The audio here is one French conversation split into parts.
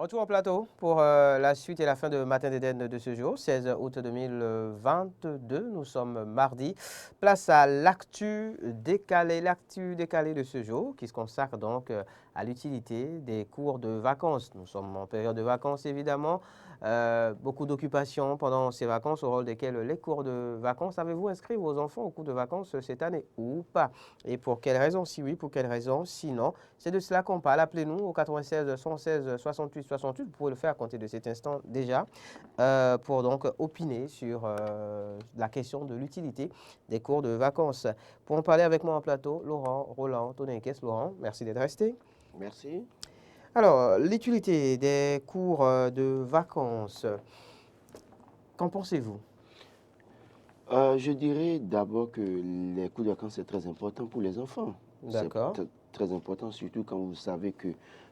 Retour au plateau pour la suite et la fin de Matin d'Éden de ce jour, 16 août 2022. Nous sommes mardi. Place à l'actu décalée de ce jour qui se consacre donc à l'utilité des cours de vacances. Nous sommes en période de vacances évidemment. Beaucoup d'occupations pendant ces vacances au rôle desquelles les cours de vacances. Avez-vous inscrit vos enfants aux cours de vacances cette année ou pas? Et pour quelles raisons? Si oui, pour quelles raisons? Sinon, c'est de cela qu'on parle. Appelez-nous au 96 116 68 68. Vous pouvez le faire à compter de cet instant déjà pour donc opiner sur la question de l'utilité des cours de vacances. Pour en parler avec moi en plateau, Laurent, Roland, Toninquès. Laurent, merci d'être resté. Merci. Alors, l'utilité des cours de vacances, qu'en pensez-vous? Je dirais d'abord que les cours de vacances, c'est très important pour les enfants. D'accord. C'est très important, surtout quand vous savez que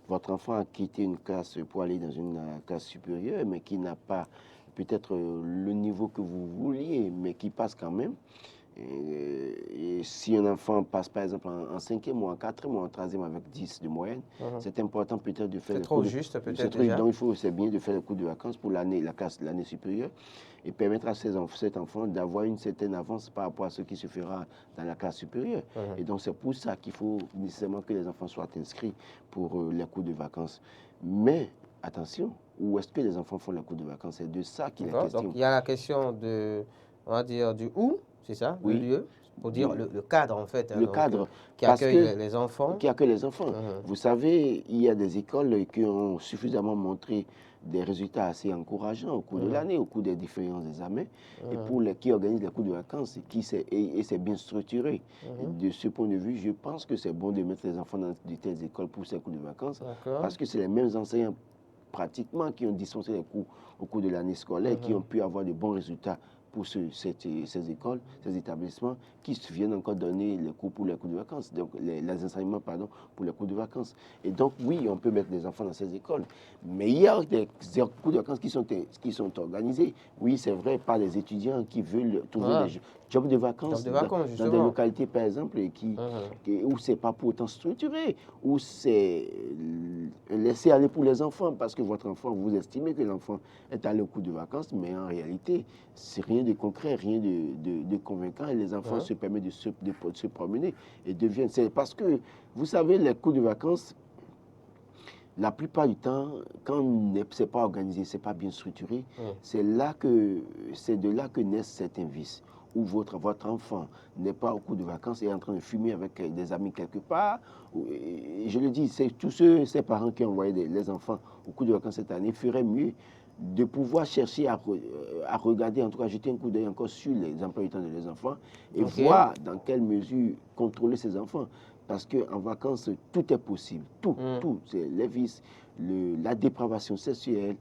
votre enfant a quitté une classe pour aller dans une classe supérieure, mais qui n'a pas peut-être le niveau que vous vouliez, mais qui passe quand même. Et si un enfant passe par exemple en 5e ou en 4e ou en 3e avec 10 de moyenne, c'est important peut-être de faire C'est le trop cours juste de, peut-être déjà. donc c'est bien de faire le cours de vacances pour l'année, la classe, l'année supérieure et permettre à cet enfant d'avoir une certaine avance par rapport à ce qui se fera dans la classe supérieure. Et donc c'est pour ça qu'il faut nécessairement que les enfants soient inscrits pour les cours de vacances. Mais attention, où est-ce que les enfants font les cours de vacances? C'est de ça qu'il est question. Donc il y a la question de, on va dire, du où, c'est ça, le Oui. lieu, pour dire le cadre en fait, hein, Le donc, cadre, qui parce accueille que les enfants. qui accueille les enfants. Vous savez, il y a des écoles qui ont suffisamment montré des résultats assez encourageants au cours de l'année, au cours des différents examens, et pour les qui organisent les cours de vacances et c'est bien structuré. De ce point de vue, je pense que c'est bon de mettre les enfants dans de telles écoles pour ces cours de vacances, parce que c'est les mêmes enseignants pratiquement qui ont dispensé les cours au cours de l'année scolaire, qui ont pu avoir de bons résultats pour ces écoles, ces établissements qui viennent encore donner les cours pour les cours de vacances, donc les enseignements pardon, pour les cours de vacances. Et donc oui, on peut mettre des enfants dans ces écoles, mais il y a des cours de vacances qui sont organisés. Oui, c'est vrai, par les étudiants qui veulent trouver des jobs de vacances, dans des localités par exemple où c'est pas pour autant structuré, où c'est laisser aller pour les enfants parce que votre enfant, vous estimez que l'enfant est allé au cours de vacances, mais en réalité, c'est rien de concret, rien de convaincant, et les enfants se permettent de se promener et deviennent. C'est parce que, vous savez, les cours de vacances, la plupart du temps, quand ce n'est pas organisé, ce n'est pas bien structuré, c'est de là que naissent certains vices. Où votre enfant n'est pas au cours de vacances et est en train de fumer avec des amis quelque part. Et je le dis, c'est tous ces parents qui ont envoyé les enfants au cours de vacances cette année feraient mieux de pouvoir chercher à regarder, en tout cas jeter un coup d'œil encore sur les emplois du temps de leurs enfants et voir dans quelle mesure contrôler ces enfants. Parce qu'en vacances, tout est possible. Tout. C'est les vices, la dépravation sexuelle,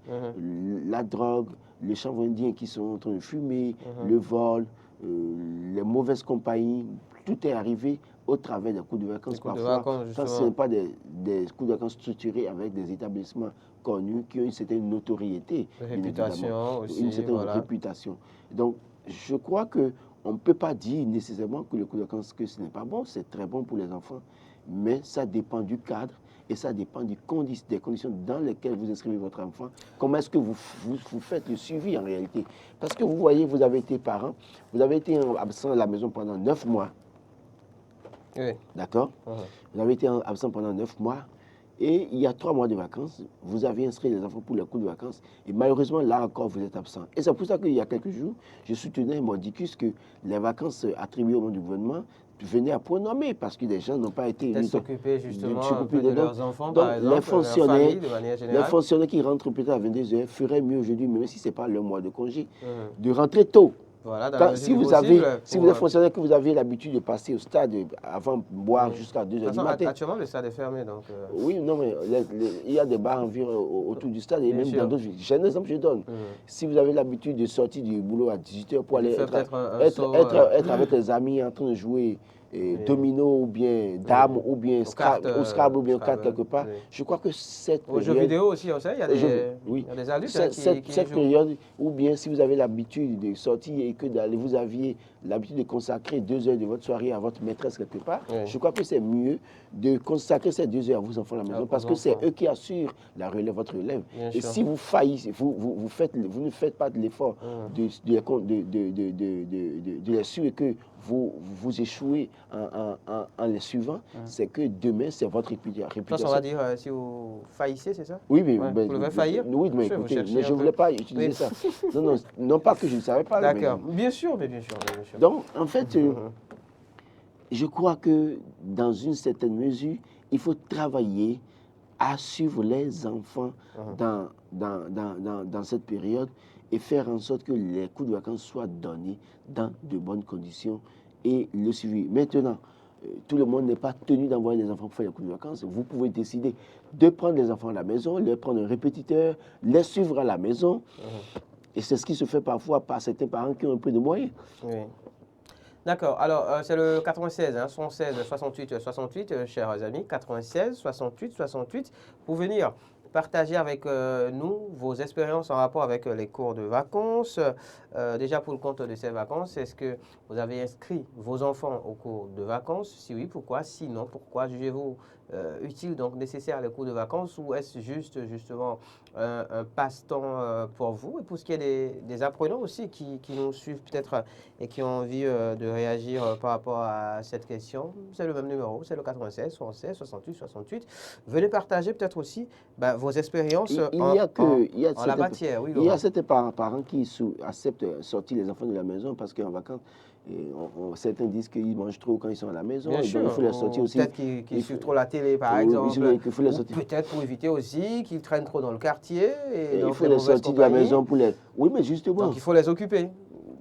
la drogue, les chanvres indiens qui sont en train de fumer, le vol, les mauvaises compagnies. Tout est arrivé au travers des cours de vacances. Parfois, quand ce n'est pas des cours de vacances structurés avec des établissements connus qui ont une certaine notoriété, réputation aussi, une certaine réputation. Donc, je crois que on ne peut pas dire nécessairement que le cours de vacances, que ce n'est pas bon, c'est très bon pour les enfants, mais ça dépend du cadre et ça dépend des conditions dans lesquelles vous inscrivez votre enfant. Comment est-ce que vous faites le suivi en réalité? Parce que vous voyez, vous avez été parent, vous avez été absent à la maison pendant 9 mois. Oui. D'accord? Vous avez été absent pendant 9 mois. Et il y a 3 mois de vacances, vous avez inscrit les enfants pour les cours de vacances. Et malheureusement, là encore, vous êtes absent. Et c'est pour ça qu'il y a quelques jours, je soutenais mordicus que les vacances attribuées au nom du gouvernement venaient à point nommé parce que les gens n'ont pas été élus. S'occuper justement un peu de leurs enfants, par exemple, les fonctionnaires, leur famille, de manière générale. Les fonctionnaires qui rentrent peut-être à 22 h feraient mieux aujourd'hui, même si ce n'est pas leur mois de congé, de rentrer tôt. Voilà, si vous êtes fonctionnaire, que vous avez l'habitude de passer au stade avant de boire jusqu'à 2 h du matin. Actuellement, le stade est fermé. Donc, Oui, non, mais il y a des bars environ autour du stade et même dans d'autres villes. J'ai un exemple, je donne. Si vous avez l'habitude de sortir du boulot à 18 h pour aller être avec les amis en train de jouer domino ou bien dame ou bien Scrabble ou bien carte quelque part. Je crois que cette période... Aux jeux vidéo aussi, on sait, il y a des adultes cette période, ou bien si vous avez l'habitude de sortir et que vous aviez l'habitude de consacrer 2 heures de votre soirée à votre maîtresse quelque part, je crois que c'est mieux de consacrer ces 2 heures à vos enfants à la maison parce que c'est eux qui assurent la relève, votre relève. Et si vous faillissez, vous ne faites pas de l'effort de les suivre et que vous échouez en les suivant, c'est que demain, c'est votre réputation. On va dire, si vous faillissez, c'est ça? Oui, mais vous devez faillir? Oui, mais écoutez, mais je ne voulais pas utiliser ça. Non, pas que je ne savais pas. D'accord, bien sûr, bien sûr. Donc, en fait, je crois que dans une certaine mesure, il faut travailler à suivre les enfants dans cette période et faire en sorte que les cours de vacances soient donnés dans de bonnes conditions et le suivi. Maintenant, tout le monde n'est pas tenu d'envoyer les enfants pour faire les cours de vacances. Vous pouvez décider de prendre les enfants à la maison, leur prendre un répétiteur, les suivre à la maison. Et c'est ce qui se fait parfois par certains parents qui ont un peu de moyens. Oui. D'accord. Alors, c'est le 96, 76, 68, 68, chers amis. 96, 68, 68. Pour venir partager avec nous vos expériences en rapport avec les cours de vacances. Déjà pour le compte de ces vacances, est-ce que vous avez inscrit vos enfants aux cours de vacances? Si oui, pourquoi? Sinon, pourquoi jugez-vous utile, donc nécessaire les cours de vacances, ou est-ce justement un passe-temps pour vous? Et pour ce qui est des apprenants aussi qui nous suivent peut-être et qui ont envie de réagir par rapport à cette question, c'est le même numéro, c'est le 96, 76, 68, 68. Venez partager peut-être aussi vos expériences en la matière. Oui, il y a certains parents qui acceptent sortir les enfants de la maison parce qu'en vacances, certains disent qu'ils mangent trop quand ils sont à la maison. Bien sûr, donc il faut les sortir aussi. Peut-être qu'ils suivent trop la télé, par exemple. Peut-être pour éviter aussi qu'ils traînent trop dans le quartier. Et il faut les sortir de la maison pour les... Oui, mais justement... Donc il faut les occuper.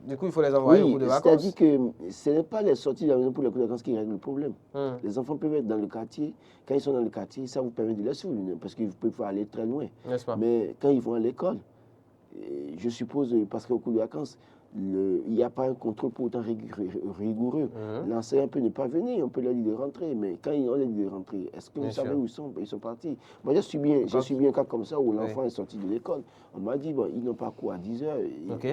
Du coup, il faut les envoyer au cours de vacances. C'est-à-dire que ce n'est pas les sorties de la maison pour les cours de vacances qui règlent le problème. Les enfants peuvent être dans le quartier. Quand ils sont dans le quartier, ça vous permet de les suivre parce qu'ils peuvent aller très loin. Mais quand ils vont à l'école, je suppose, parce qu'au cours de vacances, il n'y a pas un contrôle pour autant rigoureux. L'enseignant peut ne pas venir, on peut leur dire de rentrer, mais quand on leur dit de rentrer, est-ce que vous savez où ils sont? Ils sont partis. Moi, j'ai subi un cas comme ça où l'enfant est sorti de l'école. On m'a dit, ils n'ont pas cours à 10 heures, donc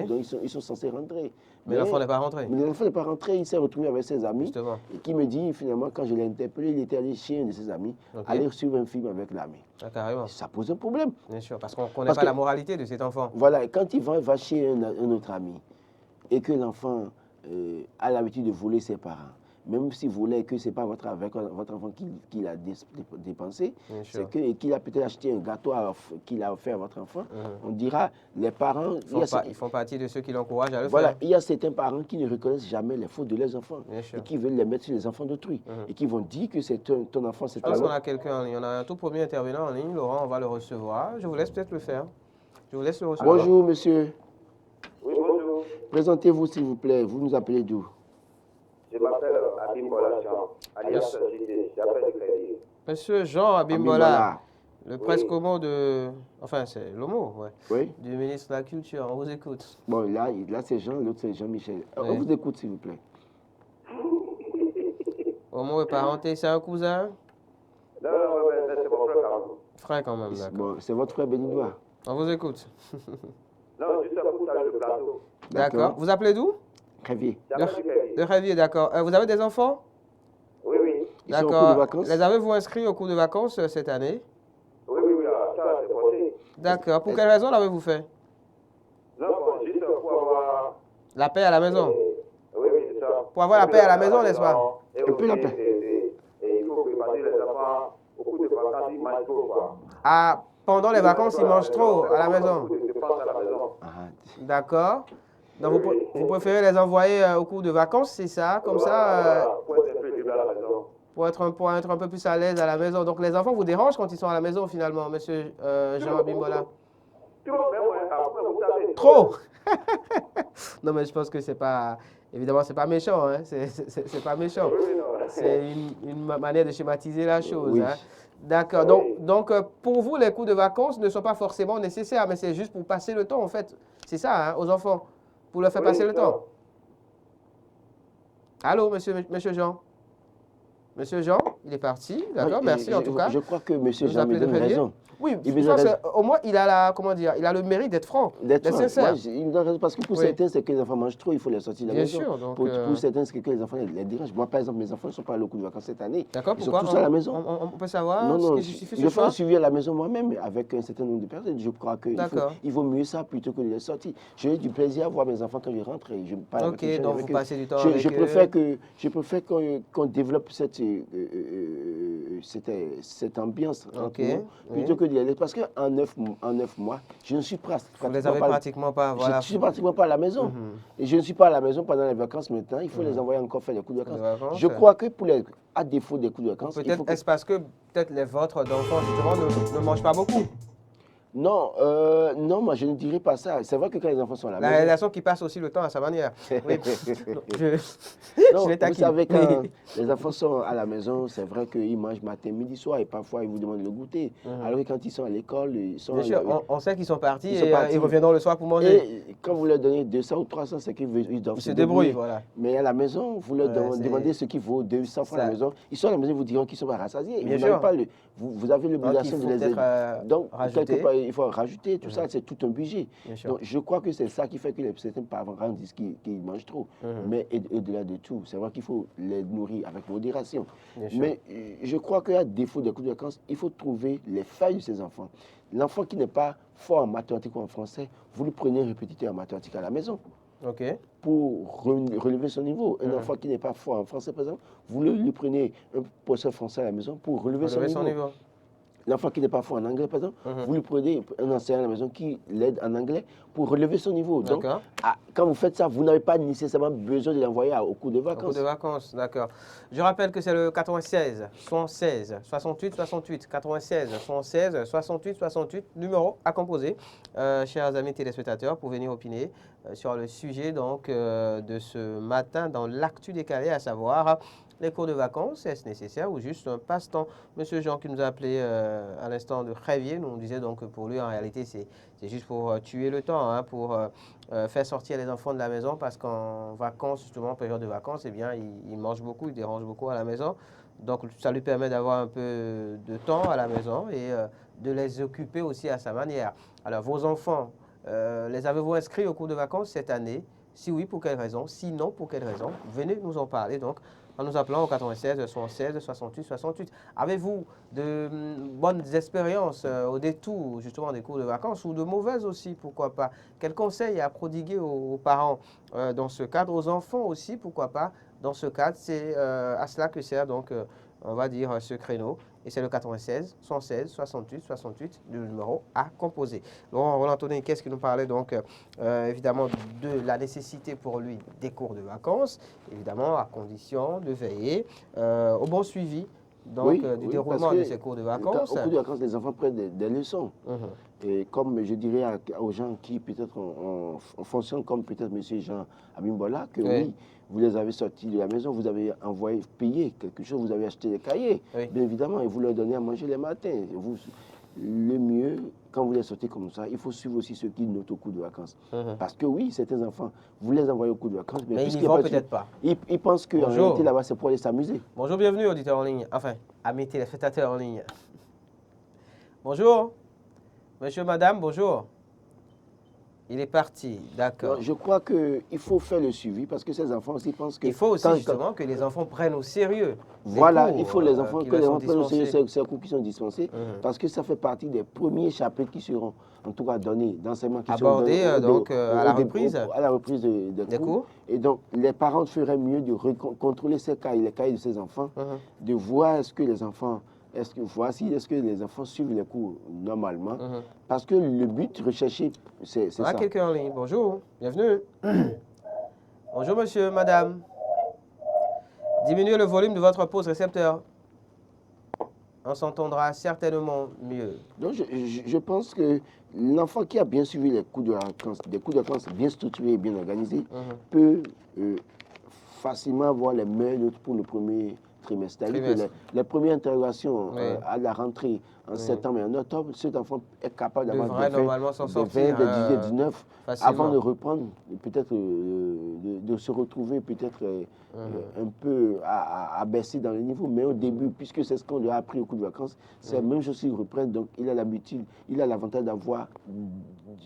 ils sont censés rentrer. Mais l'enfant n'est pas rentré. Mais l'enfant n'est pas rentré, il s'est retrouvé avec ses amis. Justement. Et qui me dit, finalement, quand je l'ai interpellé, il était allé chez un de ses amis, aller suivre un film avec l'ami. Carrément. Ça pose un problème. Bien sûr, parce qu'on ne connaît pas la moralité de cet enfant. Voilà, et quand il va chez un autre ami, et que l'enfant a l'habitude de voler ses parents, même s'il volait que ce n'est pas votre enfant qui l'a dépensé, c'est qu'il a peut-être acheté un gâteau qu'il a offert à votre enfant, on dira, les parents... Ils font partie de ceux qui l'encouragent à le faire. Il y a certains parents qui ne reconnaissent jamais les fautes de leurs enfants et qui veulent les mettre sur les enfants d'autrui et qui vont dire que c'est ton enfant, c'est toi. Parce qu'on a quelqu'un, il y en a un tout premier intervenant en ligne, Laurent, on va le recevoir. Je vous laisse peut-être le faire. Je vous laisse le recevoir. Bonjour, monsieur. Oui, bonjour. Présentez-vous, s'il vous plaît. Vous nous appelez d'où? Je m'appelle Abimbola Jean, alias j'appelle Crédit. Monsieur Jean Abimbola, le presque-mot de... Enfin, c'est l'homo, du ministre de la Culture. On vous écoute. Bon, là c'est Jean, l'autre c'est Jean-Michel. On vous écoute, s'il vous plaît. Homo est parenté, c'est un cousin? Non, c'est mon frère quand même. Frère quand même, d'accord. Bon, c'est votre frère béninois. On vous écoute. Non, juste à foutage de plateau. D'accord. Vous appelez d'où? Révier. De Révier, d'accord. Vous avez des enfants? Oui. D'accord. Les avez-vous inscrits au cours de vacances cette année? Oui, ça c'est possible. D'accord. Pour quelle raison l'avez-vous fait? Non, juste pour avoir... La paix à la maison? Oui, c'est ça. Pour avoir la paix à la maison, n'est-ce pas? Et aussi, il faut préparer les enfants au cours de vacances, ils mangent trop, quoi. Ah, pendant les vacances, ils mangent trop à la maison? D'accord. Donc, vous préférez les envoyer au cours de vacances, c'est ça? Comme ça, pour être un peu plus à l'aise à la maison. Donc, les enfants vous dérangent quand ils sont à la maison, finalement, monsieur Jean Abimbola? Trop? Non, mais je pense que c'est pas... Évidemment, c'est pas méchant, hein? C'est pas méchant. C'est une manière de schématiser la chose. Oui. Hein? D'accord. Donc, pour vous, les cours de vacances ne sont pas forcément nécessaires, mais c'est juste pour passer le temps, en fait. C'est ça, hein, aux enfants, pour leur faire passer le temps. Allô, monsieur Jean? Monsieur Jean, il est parti. D'accord, Oui, merci en tout cas. Je crois que M. Nous Jean me appeler de donne Révier. raison. Oui, Il je me pense donne raison. qu'au moins, il a la, comment dire, il a le mérite d'être franc, d'être Moi, sincère. il me donne raison parce que pour Oui. certains, c'est que les enfants mangent trop, il faut les sortir de la Bien maison. sûr, donc, Pour certains, c'est que les enfants les dérangent. Moi, par exemple, mes enfants ne sont pas allés au cours de vacances cette année. D'accord, Ils sont pourquoi tous à la maison. on peut savoir Non, ce non, qui justifie je ce fais un choix? suivi à la maison moi-même avec un certain nombre de personnes. Je crois qu'il vaut mieux ça plutôt que de les sortir. J'ai du plaisir à voir mes enfants quand je rentre et je parle avec eux. Ok, donc vous passez du temps je avec eux. Je préfère qu'on développe cette ambiance entre nous plutôt que de les laisser. Parce qu'en 9 mois, je ne suis Vous les avez pratiquement pas, voilà. Je ne suis pratiquement pas à la maison. Et je ne suis pas à la maison pendant les vacances maintenant. Il faut les envoyer encore faire les coups de vacances. Je crois que à défaut des coups de vacances, peut-être est-ce parce que peut-être les vôtres d'enfants justement ne mangent pas beaucoup? Non, non, moi je ne dirais pas ça. C'est vrai que quand les enfants sont à la maison. La réalisation qui passe aussi le temps à sa manière. Oui. Non, je vous savez, quand les enfants sont à la maison, c'est vrai qu'ils mangent matin, midi, soir et parfois ils vous demandent le goûter. Alors que quand ils sont à l'école, ils sont. Bien sûr, on sait qu'ils sont partis et ils reviendront le soir pour manger. Et quand vous leur donnez 200 ou 300, c'est qu'ils doivent se débrouillent. Voilà. Mais à la maison, vous leur demandez ce qu'il vaut 200 francs à la maison. Ils sont à la maison, ils vous diront qu'ils sont pas rassasiés. Bien sûr. Vous avez l'obligation de les aider. Donc, quelque part, il faut rajouter. Tout ça, c'est tout un budget. Donc, je crois que c'est ça qui fait que certains parents disent qu'ils mangent trop. Mais au-delà de tout, c'est vrai qu'il faut les nourrir avec modération. Mais je crois qu'à défaut des coups de vacances, il faut trouver les failles de ces enfants. L'enfant qui n'est pas fort en mathématiques ou en français, vous lui prenez un répétiteur en mathématiques à la maison. Pour relever son niveau. Un enfant qui n'est pas fort en français, par exemple, vous lui prenez un professeur français à la maison pour relever son niveau. L'enfant qui n'est pas fort en anglais, par exemple, vous lui prenez un enseignant à la maison qui l'aide en anglais pour relever son niveau. Donc, quand vous faites ça, vous n'avez pas nécessairement besoin de l'envoyer au cours de vacances. Au cours de vacances, d'accord. Je rappelle que c'est le 96 76 68 68 96 76 68 68, numéro à composer, chers amis téléspectateurs, pour venir opiner sur le sujet donc, de ce matin dans l'actu décalé, à savoir les cours de vacances, est-ce nécessaire ou juste un passe-temps? Monsieur Jean qui nous a appelé à l'instant de Révier, nous disait donc que pour lui, en réalité, c'est juste pour tuer le temps, hein, pour faire sortir les enfants de la maison parce qu'en vacances, justement, période de vacances, eh bien, ils mangent beaucoup, ils dérangent beaucoup à la maison. Donc, ça lui permet d'avoir un peu de temps à la maison et de les occuper aussi à sa manière. Alors, vos enfants, les avez-vous inscrits au cours de vacances cette année? Si oui, pour quelle raison? Sinon, pour quelle raison? Venez nous en parler donc en nous appelant au 96 76 68 68. Avez-vous de bonnes expériences au détour justement des cours de vacances ou de mauvaises aussi, pourquoi pas? Quels conseils à prodiguer aux parents dans ce cadre, aux enfants aussi, pourquoi pas? Dans ce cadre, c'est à cela que sert donc, on va dire, ce créneau. Et c'est le 96 116 68 68, le numéro à composer. Laurent Roland-Anthony, qu'est-ce qu'il nous parlait donc évidemment de la nécessité pour lui des cours de vacances, évidemment à condition de veiller au bon suivi donc, du déroulement de ces cours de vacances. Au cours de vacances, les enfants prennent des leçons. Et comme je dirais aux gens qui peut-être fonctionnent comme peut-être M. Jean Abimbola, que oui, vous les avez sortis de la maison, vous avez envoyé payer quelque chose, vous avez acheté des cahiers, bien évidemment, et vous leur donnez à manger les matins. Le mieux, quand vous les sortez comme ça, il faut suivre aussi ceux qui notent au cours de vacances. Parce que oui, certains enfants, vous les envoyez au cours de vacances, mais ils n'y vont peut-être pas. Ils pensent qu'en réalité, là-bas, c'est pour aller s'amuser. Bonjour, bienvenue, auditeurs en ligne, enfin, amis téléspectateurs en ligne. Bonjour. Monsieur, madame, bonjour. Il est parti, d'accord. Je crois qu'il faut faire le suivi parce que ces enfants aussi pensent que... Il faut aussi justement que les enfants prennent au sérieux. Voilà, il faut que les enfants prennent au sérieux ces cours qui sont dispensés parce que ça fait partie des premiers chapitres qui seront en tout cas donnés, d'enseignements qui seront donnés à la reprise. À la reprise des cours. Et donc, les parents feraient mieux de contrôler ces cahiers, les cahiers de ces enfants, de voir est-ce que les enfants... Est-ce que les enfants suivent les cours normalement? Parce que le but recherché, c'est ça. On a quelqu'un en ligne. Bonjour, bienvenue. Bonjour monsieur, madame. Diminuez le volume de votre pause récepteur. On s'entendra certainement mieux. Donc je pense que l'enfant qui a bien suivi les cours de vacances, des cours de vacances bien structurés et bien organisés, peut facilement avoir les meilleures notes pour le premier trimestre. C'est-à-dire que les premières interrogations à la rentrée en septembre et en octobre, cet enfant est capable d'avoir des 20, des 18, 19, avant de reprendre, peut-être de se retrouver peut-être un peu à baisser dans le niveau. Mais au début, puisque c'est ce qu'on lui a appris au cours de vacances, c'est la même chose qu'il reprenne. Donc il a l'habitude, il a l'avantage d'avoir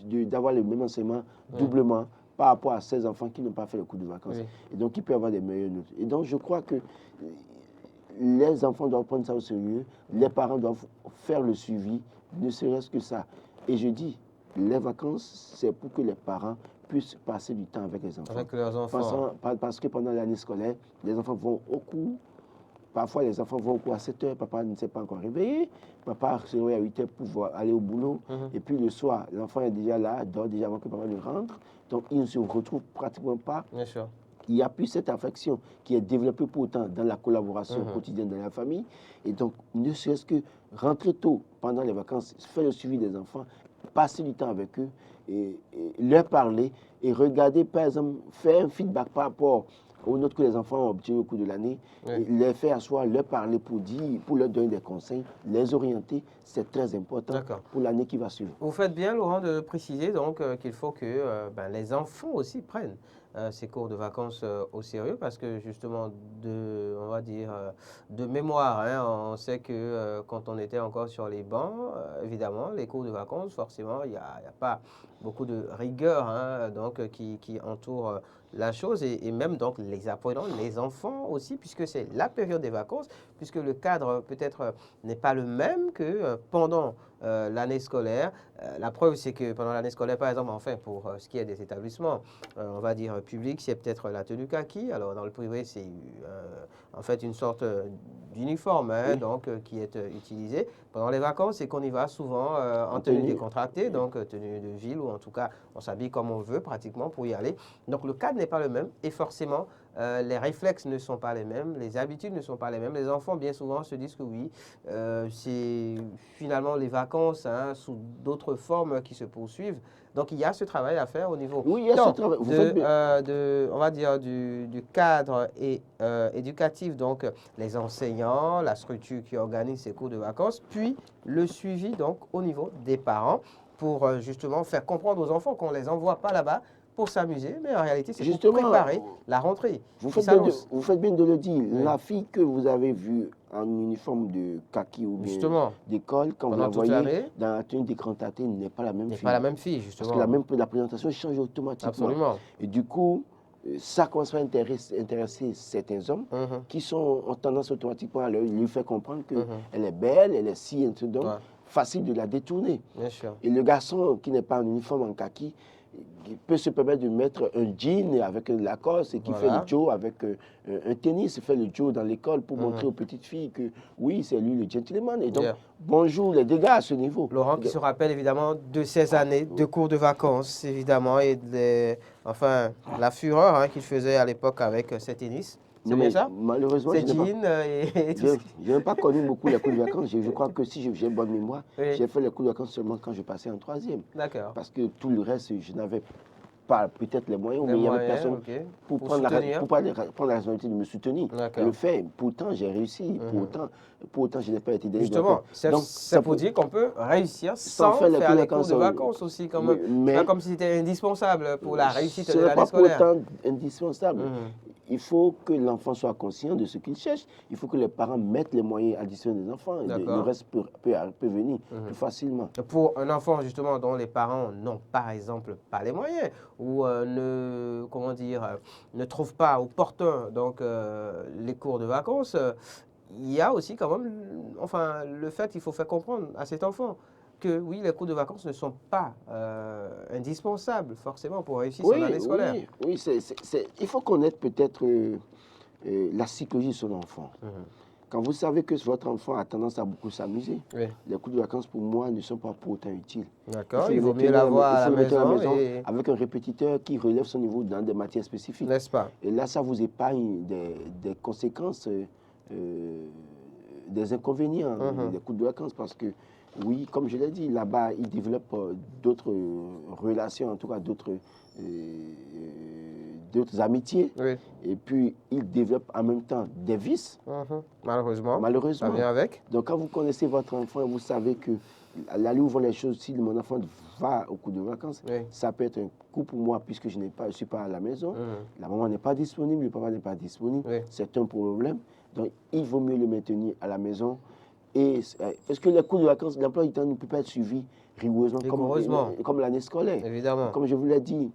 le même enseignement doublement par rapport à ces enfants qui n'ont pas fait le cours de vacances. Et donc, il peut avoir des meilleures notes. Et donc, je crois que les enfants doivent prendre ça au sérieux, les parents doivent faire le suivi, ne serait-ce que ça. Et je dis, les vacances, c'est pour que les parents puissent passer du temps avec les enfants. Avec leurs enfants. Parce que pendant l'année scolaire, les enfants vont au cours. Parfois, les enfants vont au cours à 7 heures, papa ne s'est pas encore réveillé, papa se réveille à 8 heures pour aller au boulot. Et puis le soir, l'enfant est déjà là, dort déjà avant que papa ne rentre. Donc, il ne se retrouve pratiquement pas. Bien sûr. Il n'y a plus cette affection qui est développée pourtant dans la collaboration quotidienne de la famille. Et donc, ne serait-ce que rentrer tôt pendant les vacances, faire le suivi des enfants, passer du temps avec eux, et leur parler et regarder, par exemple, faire un feedback par rapport aux notes que les enfants ont obtenues au cours de l'année, les faire asseoir, leur parler pour leur donner des conseils, les orienter, c'est très important pour l'année qui va suivre. Vous faites bien, Laurent, de préciser donc qu'il faut que les enfants aussi prennent ces cours de vacances au sérieux parce que justement, on va dire, de mémoire, hein, on sait que quand on était encore sur les bancs, évidemment, les cours de vacances, forcément, il n'y a pas beaucoup de rigueur donc, qui entoure la chose et même donc les apprenants, les enfants aussi, puisque c'est la période des vacances, puisque le cadre peut-être n'est pas le même que pendant l'année scolaire. La preuve, c'est que pendant l'année scolaire, par exemple, enfin, pour ce qui est des établissements, on va dire publics, c'est peut-être la tenue kaki. Alors, dans le privé, c'est en fait une sorte d'uniforme donc, qui est utilisé. Pendant les vacances, c'est qu'on y va souvent en tenue décontractée, donc tenue de ville, ou en tout cas, on s'habille comme on veut pratiquement pour y aller. Donc, le cadre n'est pas le même et forcément, les réflexes ne sont pas les mêmes, les habitudes ne sont pas les mêmes. Les enfants, bien souvent, se disent que oui, c'est finalement les vacances sous d'autres formes qui se poursuivent. Donc, il y a ce travail à faire au niveau on va dire du cadre éducatif, donc les enseignants, la structure qui organise ces cours de vacances, puis le suivi donc au niveau des parents pour justement faire comprendre aux enfants qu'on ne les envoie pas là-bas pour s'amuser, mais en réalité, c'est pour préparer la rentrée. Vous faites bien de le dire. Oui. La fille que vous avez vue en uniforme de kaki ou bien d'école, quand vous la voyez dans la tenue décontractée, n'est pas la même fille. N'est pas la même fille, justement. Parce que la présentation change automatiquement. Absolument. Et du coup, ça commence à intéresser certains hommes qui ont tendance automatiquement à lui faire comprendre qu'elle est belle, elle est si, et donc facile de la détourner. Bien sûr. Et le garçon qui n'est pas en uniforme en kaki, il peut se permettre de mettre un jean avec un Lacoste et qui fait le Joe avec un tennis, fait le Joe dans l'école pour montrer aux petites filles que oui, c'est lui le gentleman. Et donc, bonjour les dégâts à ce niveau. Laurent qui se rappelle évidemment de ces années de cours de vacances, évidemment, et enfin, la fureur qu'il faisait à l'époque avec ses tennis. C'est bien ça? Malheureusement, je n'ai pas connu beaucoup les cours de vacances. Je crois que si j'ai bonne mémoire, j'ai fait les cours de vacances seulement quand je passais en 3e. D'accord. Parce que tout le reste, je n'avais pas peut-être les moyens, mais il n'y avait personne pour prendre la responsabilité de me soutenir. Le fait, pourtant, j'ai réussi. Pourtant, je n'ai pas été délégué. Justement, c'est pour dire qu'on peut réussir sans faire les cours de vacances aussi. Quand même. Mais, pas comme si c'était indispensable pour la réussite de l'année scolaire. Ce n'est pas pourtant indispensable. Il faut que l'enfant soit conscient de ce qu'il cherche. Il faut que les parents mettent les moyens additionnels des enfants. Le reste peut venir plus facilement. Pour un enfant, justement, dont les parents n'ont, par exemple, pas les moyens ou ne trouvent pas opportun donc, les cours de vacances, il y a aussi quand même le fait qu'il faut faire comprendre à cet enfant que oui, les cours de vacances ne sont pas indispensables forcément pour réussir son année scolaire. Oui, il faut connaître peut-être la psychologie de son enfant. Quand vous savez que votre enfant a tendance à beaucoup s'amuser, les cours de vacances pour moi ne sont pas pour autant utiles. D'accord, il vaut mieux l'avoir à la maison avec un répétiteur qui relève son niveau dans des matières spécifiques. N'est-ce pas? Et là, ça vous épargne des conséquences, des inconvénients des cours de vacances parce que oui, comme je l'ai dit, là-bas, ils développent d'autres relations, en tout cas d'autres d'autres amitiés. Oui. Et puis, ils développent en même temps des vices. Malheureusement. Malheureusement. Ça vient avec. Donc, quand vous connaissez votre enfant, vous savez que là où vont les choses, si mon enfant va au cours de vacances, Oui. ça peut être un coup pour moi puisque je ne suis pas à la maison. La maman n'est pas disponible, le papa n'est pas disponible. Oui. C'est un problème. Donc, il vaut mieux le maintenir à la maison. Et, parce que les cours de vacances, l'emploi du temps ne peut pas être suivi rigoureusement comme l'année scolaire. Évidemment. Comme je vous l'ai dit,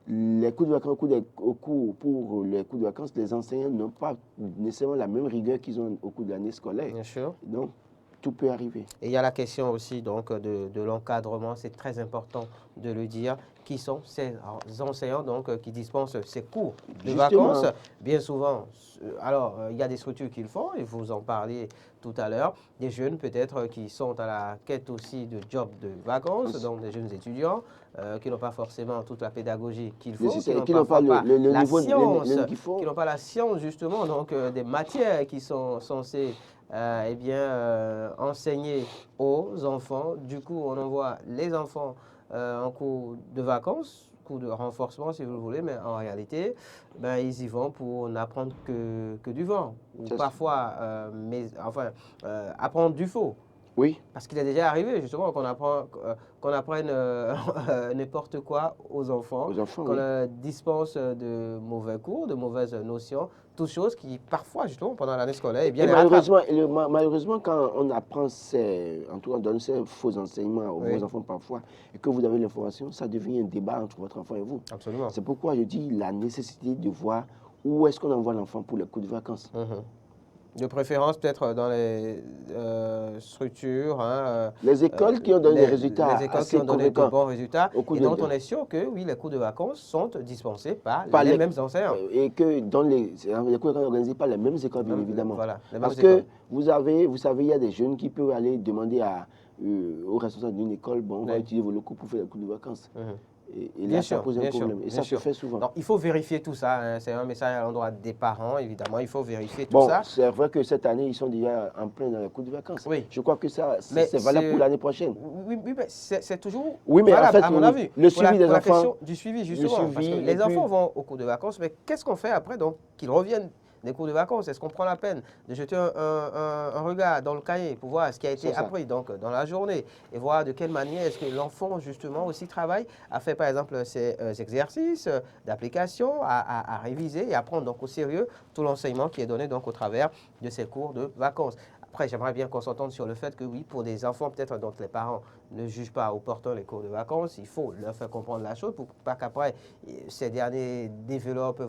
les cours de vacances, pour les cours de vacances, les enseignants n'ont pas nécessairement la même rigueur qu'ils ont au cours de l'année scolaire. Bien sûr. Donc, tout peut arriver. Et il y a la question aussi donc, de l'encadrement, c'est très important de le dire. Qui sont ces enseignants donc, qui dispensent ces cours de vacances? Bien souvent, alors il y a des structures qui le font, et vous en parliez tout à l'heure, des jeunes peut-être qui sont à la quête aussi de job de vacances, donc des jeunes étudiants qui n'ont pas forcément toute la pédagogie qu'il faut, qui n'ont pas la science, qui n'ont pas la science justement, donc des matières qui sont censées enseigner aux enfants. Du coup, on envoie les enfants en cours de vacances, cours de renforcement si vous le voulez, mais en réalité, ils y vont pour n'apprendre que du vent, ou parfois apprendre du faux. Oui. Parce qu'il est déjà arrivé justement qu'on apprenne n'importe quoi aux enfants, qu'on leur dispense de mauvais cours, de mauvaises notions, toutes choses qui parfois justement pendant l'année scolaire, et malheureusement quand on apprend en tout cas on donne ces faux enseignements aux enfants parfois, et que vous avez l'information, ça devient un débat entre votre enfant et vous. Absolument. C'est pourquoi je dis la nécessité de voir où est-ce qu'on envoie l'enfant pour les cours de vacances. De préférence peut-être dans les structures. Les écoles qui ont donné des résultats. Les écoles qui ont donné de bons résultats et dont on est sûr que oui, les cours de vacances sont dispensés par les mêmes enseignants. Et que dans les cours organisés par les mêmes écoles, bien évidemment. Voilà, parce que vous savez, il y a des jeunes qui peuvent aller demander aux responsables d'une école, bon, on va utiliser vos locaux pour faire les cours de vacances. Et là, ça pose un problème. Et ça se fait souvent. Donc, il faut vérifier tout ça. C'est un message à l'endroit des parents, évidemment. Il faut vérifier tout ça. C'est vrai que cette année, ils sont déjà en plein dans les cours de vacances. Oui. Je crois que ça, c'est valable pour l'année prochaine. Oui, mais c'est toujours valable, en fait, à mon avis. Le suivi des enfants. La question du suivi, justement. Parce que les enfants vont au cours de vacances, mais qu'est-ce qu'on fait après donc qu'ils reviennent des cours de vacances? Est-ce qu'on prend la peine de jeter un regard dans le cahier pour voir ce qui a été appris donc, dans la journée et voir de quelle manière est-ce que l'enfant justement aussi travaille à faire par exemple ces exercices d'application, à réviser et à prendre donc au sérieux tout l'enseignement qui est donné donc au travers de ces cours de vacances. Après, j'aimerais bien qu'on s'entende sur le fait que oui, pour des enfants peut-être dont les parents ne jugent pas opportun les cours de vacances, il faut leur faire comprendre la chose pour pas qu'après ces derniers développent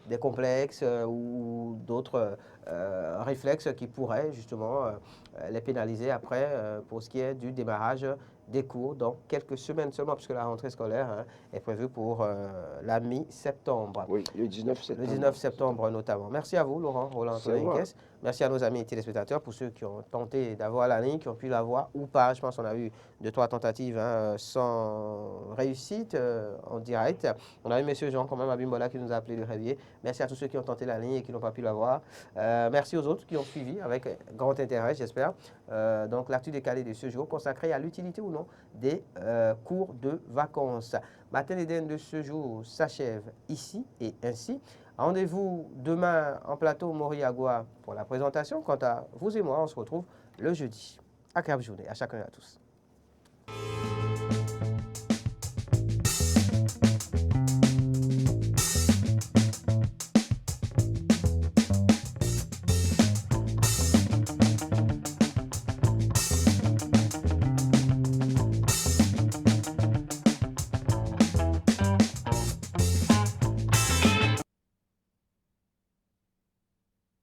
des complexes ou d'autres réflexes qui pourraient justement les pénaliser après pour ce qui est du démarrage des cours dans quelques semaines seulement, puisque la rentrée scolaire est prévue pour la mi-septembre. Oui, le 19 septembre. Le 19 septembre notamment. Merci à vous, Laurent Roland-Antoine. Merci à nos amis téléspectateurs pour ceux qui ont tenté d'avoir la ligne, qui ont pu l'avoir ou pas. Je pense qu'on a eu 2-3 tentatives sans réussite en direct. On a eu M. Jean, quand même, à Bimbola, qui nous a appelé de Révier. Merci à tous ceux qui ont tenté la ligne et qui n'ont pas pu l'avoir. Merci aux autres qui ont suivi avec grand intérêt, j'espère. Donc, l'actu décalé de ce jour consacré à l'utilité ou non des cours de vacances. Matin d'Éden de ce jour s'achève ici et ainsi. Rendez-vous demain en plateau Moriagua pour la présentation. Quant à vous et moi, on se retrouve le jeudi. À Cap Journée, à chacun et à tous.